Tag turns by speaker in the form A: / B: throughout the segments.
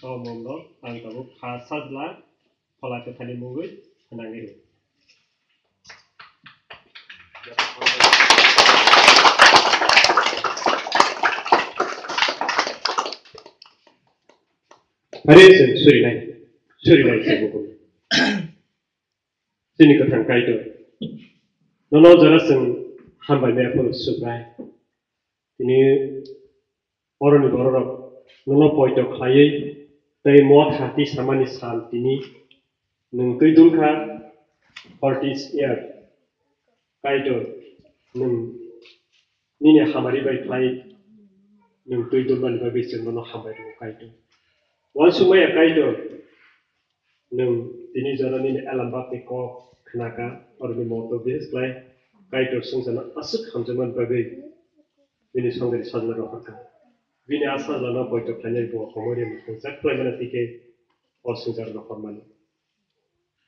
A: somondo ang tabuk hasadla pola kethani mungui hanangiru. Hari suri nai sebuku. Sini ketang kaido. Nono jara seng hambai mea pun subrai. Ini orang ni borok nono poito klayai. Tay mod hati samani sal tini nung tuidulka parties year kaido nung nini hamari bai klai nung tuidulman bai bising nono hambai du kaido. Wan sumaya kaido nung tini jara nini alamba peko khnaka orni moto bis klai kaido sungsana asuk hamjaman bai nini songari sajna rohaka. Bini asal lana poito klanya ibu komori mungkin sak klanya tike osunjar rohman.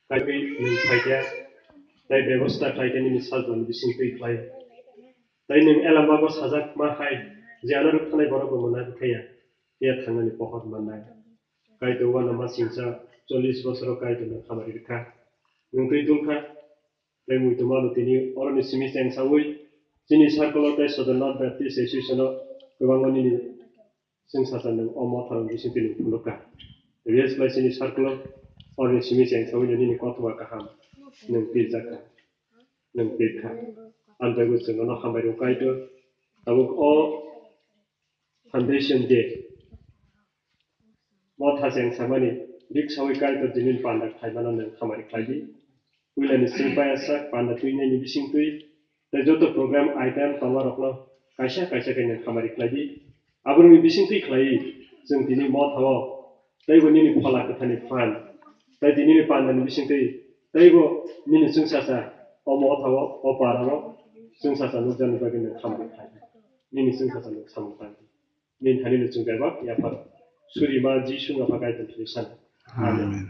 A: Kaibi nung kaiya tay bevosta kaiya nini sajna bising tui klaya. Tay nung alamba bo sajak mahai jana rukhanai borok mona kaya dia thangani pohon manai. Kaido wana masingsa 40 bosoro kaido na khamari rikha. Nung tuidulka tay muito malu tini oroni simi seng sawi sini sarkolo tay sodanat baptist association kebangoni ni sing sasan omo tharang bising tini puluka. Yes by sini sarkolo oroni simi seng sawi ni kotwa kaham nung pizaka nung pizka antai gusto no khamari kaido tabuk o foundation day Motha seng samani dik sawi kaido dinin pandak khaimana nang khamari khaidi Wilani simpaya sak panda tuine ni bising tui ta joto program item tawarokno kaisa kaina khamari khlaidi abur mi bising tui khlai jeng dini mothawo taibo nini phala kathani fan tai dini ni panda ni bising tui taibo nini sungsasa o mothawo o parawo sungsasa no jan bagin khamari khlaidi nini sungsasa no sampan nin thani no chungai ba ya par suri ma jisu nga pakai tulisan amen